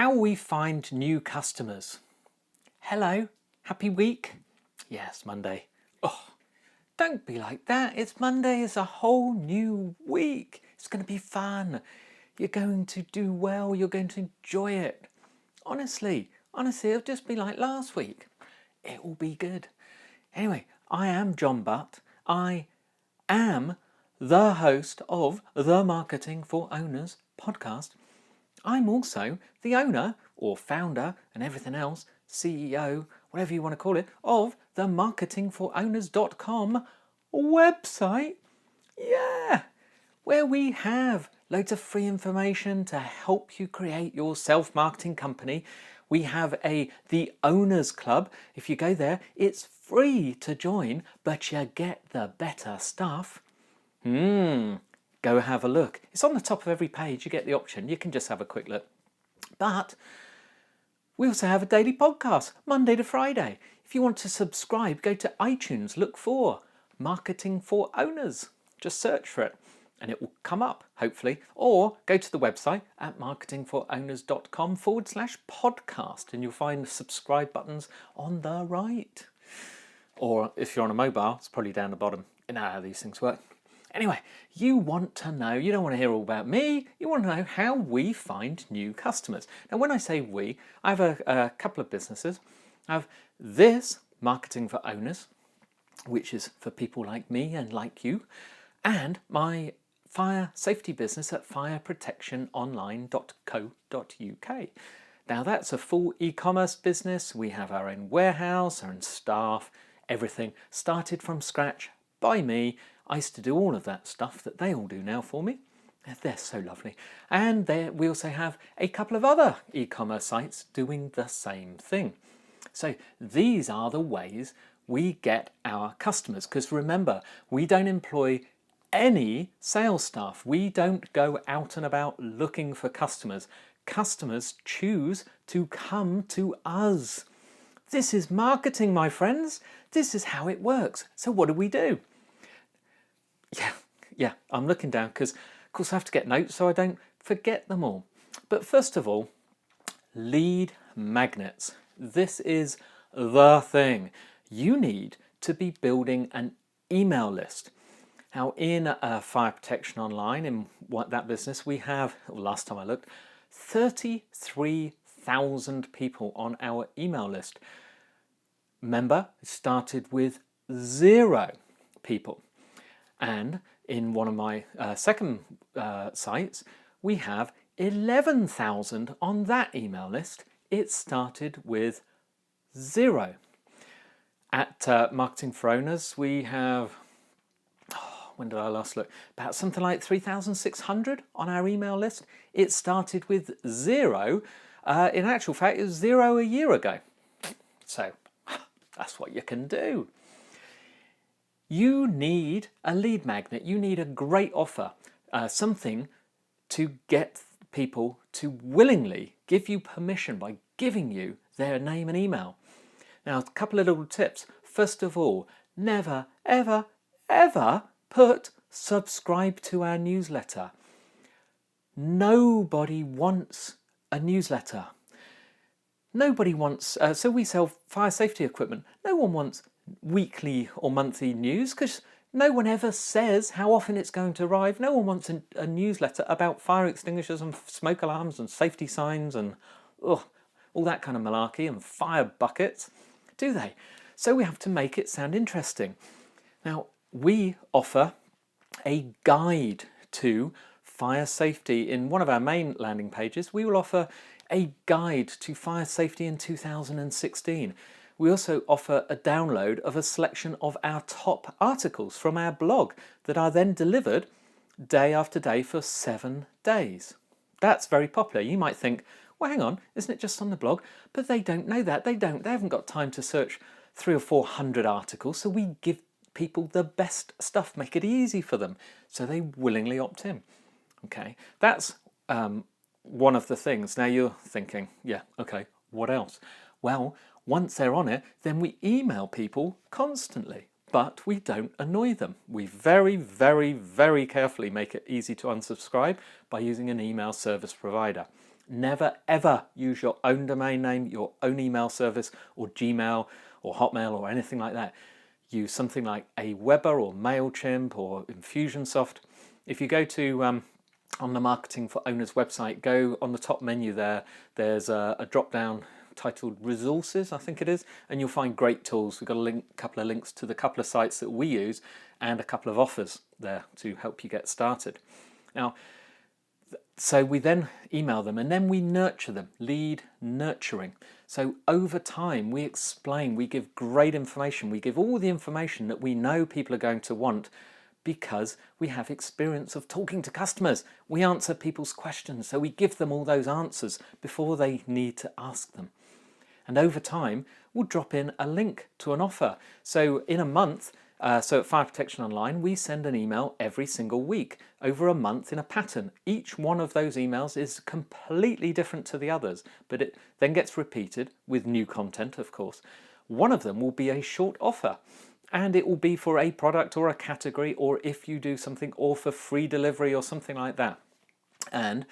How we find new customers. Hello, happy week? Yes, Monday. Oh, don't be like that. It's Monday, it's a whole new week. It's going to be fun. You're going to do well, you're going to enjoy it. Honestly, it'll just be like last week. It will be good. Anyway, I am John Butt. I am the host of the Marketing for Owners podcast. I'm also the owner or founder and everything else, CEO, whatever you want to call it, of the marketingforowners.com website. Yeah, where we have loads of free information to help you create your self-marketing company. We have the Owners Club. If you go there, it's free to join, but you get the better stuff. Go have a look. It's on the top of every page. You get the option. You can just have a quick look. But we also have a daily podcast, Monday to Friday. If you want to subscribe, go to iTunes, look for Marketing for Owners. Just search for it and it will come up, hopefully. Or go to the website at marketingforowners.com/podcast and you'll find the subscribe buttons on the right. Or if you're on a mobile, it's probably down the bottom. You know how these things work. Anyway, you want to know, you don't want to hear all about me, you want to know how we find new customers. Now, when I say we, I have a couple of businesses. I have this, Marketing for Owners, which is for people like me and like you, and my fire safety business at fireprotectiononline.co.uk. Now, that's a full e-commerce business. We have our own warehouse, our own staff, everything started from scratch by me. I used to do all of that stuff that they all do now for me. They're so lovely. And we also have a couple of other e-commerce sites doing the same thing. So these are the ways we get our customers. Because remember, we don't employ any sales staff. We don't go out and about looking for customers. Customers choose to come to us. This is marketing, my friends. This is how it works. So what do? Yeah, I'm looking down because, of course, I have to get notes so I don't forget them all. But first of all, lead magnets. This is the thing. You need to be building an email list. Now, in Fire Protection Online, in that business, we have, last time I looked, 33,000 people on our email list. Remember, it started with 0 people. And in one of my second sites, we have 11,000 on that email list. It started with 0. At Marketing for Owners, we have, when did I last look? About something like 3,600 on our email list. It started with 0. In actual fact, it was 0 a year ago. So that's what you can do. You need a lead magnet. You need a great offer, something to get people to willingly give you permission by giving you their name and email. Now, a couple of little tips. First of all, never, ever, ever put subscribe to our newsletter. Nobody wants a newsletter. Nobody wants, so we sell fire safety equipment. No one wants weekly or monthly news because no one ever says how often it's going to arrive. No one wants a newsletter about fire extinguishers and smoke alarms and safety signs and all that kind of malarkey and fire buckets, do they? So we have to make it sound interesting. Now, we offer a guide to fire safety. In one of our main landing pages, we will offer a guide to fire safety in 2016. We also offer a download of a selection of our top articles from our blog that are then delivered day after day for 7 days. That's very popular. You might think, well, hang on, isn't it just on the blog? But they don't know that. They haven't got time to search 300 or 400 articles. So we give people the best stuff, make it easy for them. So they willingly opt in. Okay, that's one of the things. Now you're thinking, yeah, okay, what else? Well, once they're on it, then we email people constantly, but we don't annoy them. We very, very, very carefully make it easy to unsubscribe by using an email service provider. Never ever use your own domain name, your own email service, or Gmail or Hotmail or anything like that. Use something like Aweber or MailChimp or Infusionsoft. If you go to on the Marketing for Owners website, go on the top menu there. There's a drop down titled Resources, I think it is, and you'll find great tools. We've got a couple of links to the couple of sites that we use and a couple of offers there to help you get started. Now, so we then email them and then we nurture them, lead nurturing. So over time we explain, we give great information, we give all the information that we know people are going to want because we have experience of talking to customers. We answer people's questions, so we give them all those answers before they need to ask them. And over time, we'll drop in a link to an offer. So in a month, so at Fire Protection Online, we send an email every single week over a month in a pattern. Each one of those emails is completely different to the others, but it then gets repeated with new content, of course. One of them will be a short offer, and it will be for a product or a category, or if you do something, or for free delivery or something like that. And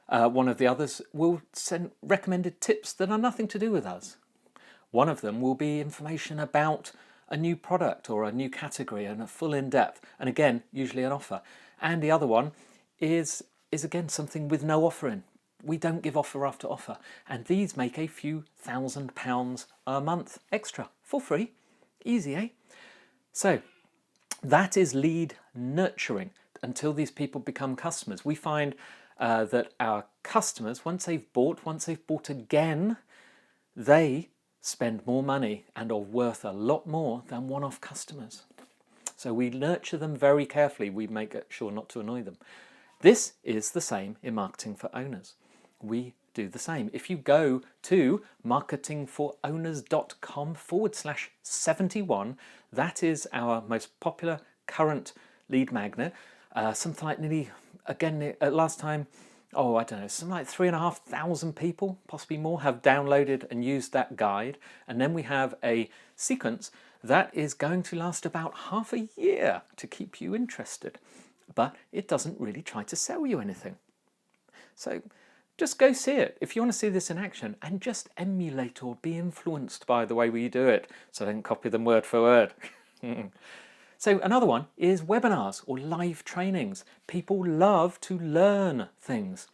one of the others will send recommended tips that are nothing to do with us. One of them will be information about a new product or a new category and a full in-depth, and again, usually an offer. And the other one is again something with no offer in. We don't give offer after offer. And these make a few £1,000s a month extra for free. Easy, eh? So that is lead nurturing until these people become customers. We find that our customers, once they've bought again, they spend more money and are worth a lot more than one-off customers. So we nurture them very carefully. We make sure not to annoy them. This is the same in Marketing for Owners. We do the same. If you go to marketingforowners.com/71, that is our most popular current lead magnet. Something like nearly, again, last time, I don't know, something like 3,500 people, possibly more, have downloaded and used that guide. And then we have a sequence that is going to last about half a year to keep you interested. But it doesn't really try to sell you anything. So just go see it if you want to see this in action, and just emulate or be influenced by the way we do it. So don't copy them word for word. So another one is webinars or live trainings. People love to learn things.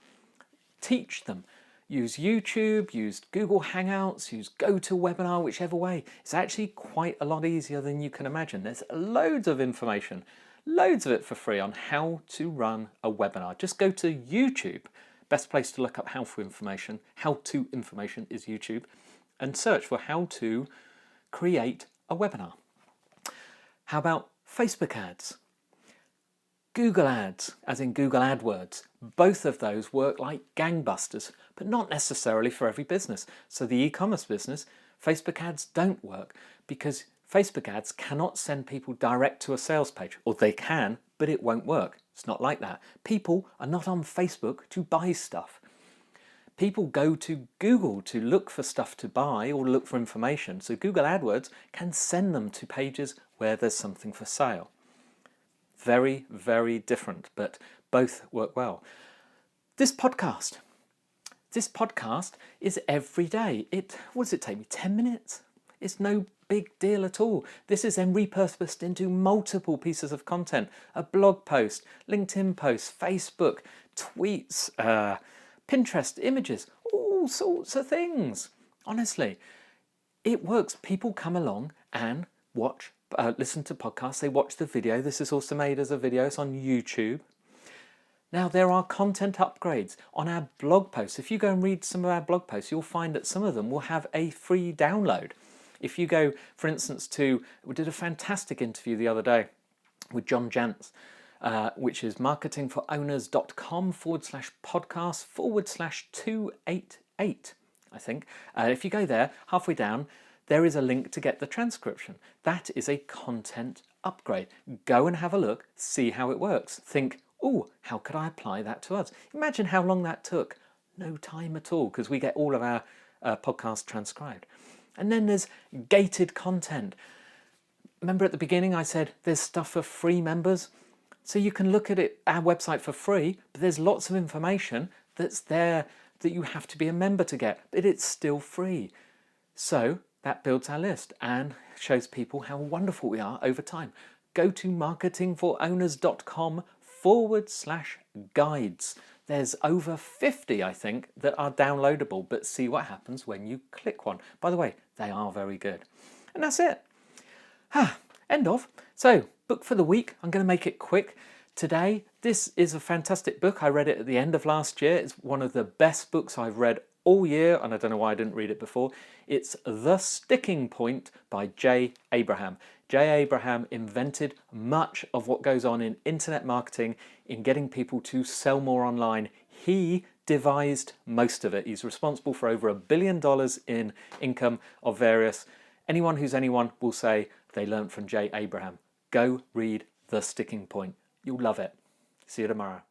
Teach them. Use YouTube, use Google Hangouts, use GoToWebinar, whichever way. It's actually quite a lot easier than you can imagine. There's loads of information, loads of it for free on how to run a webinar. Just go to YouTube. Best place to look up how-to information is YouTube, and search for how to create a webinar. How about Facebook ads? Google ads, as in Google AdWords. Both of those work like gangbusters, but not necessarily for every business. So the e-commerce business, Facebook ads don't work because Facebook ads cannot send people direct to a sales page, or they can, but it won't work. It's not like that. People are not on Facebook to buy stuff. People go to Google to look for stuff to buy or look for information. So Google AdWords can send them to pages where there's something for sale. Very, very different, but both work well. This podcast is every day. What does it take me? 10 minutes? It's no big deal at all. This is then repurposed into multiple pieces of content. A blog post, LinkedIn posts, Facebook, tweets, Pinterest, images, all sorts of things. Honestly, it works. People come along and watch, listen to podcasts. They watch the video. This is also made as a video. It's on YouTube. Now, there are content upgrades on our blog posts. If you go and read some of our blog posts, you'll find that some of them will have a free download. If you go, for instance, we did a fantastic interview the other day with John Jantz, which is marketingforowners.com/podcast/288, I think. If you go there, halfway down, there is a link to get the transcription. That is a content upgrade. Go and have a look, see how it works. Think, how could I apply that to us? Imagine how long that took. No time at all, because we get all of our podcasts transcribed. And then there's gated content. Remember at the beginning I said there's stuff for free members? So you can look at our website for free, but there's lots of information that's there that you have to be a member to get, but it's still free. So that builds our list and shows people how wonderful we are over time. Go to marketingforowners.com/guides. There's over 50, I think, that are downloadable, but see what happens when you click one. By the way, they are very good. And that's it. End of. So, book for the week. I'm going to make it quick. Today, this is a fantastic book. I read it at the end of last year. It's one of the best books I've read all year, and I don't know why I didn't read it before. It's The Sticking Point by Jay Abraham. Jay Abraham invented much of what goes on in internet marketing, in getting people to sell more online. He devised most of it. He's responsible for over $1 billion in income of various. Anyone who's anyone will say they learned from Jay Abraham. Go read The Sticking Point. You'll love it. See you tomorrow.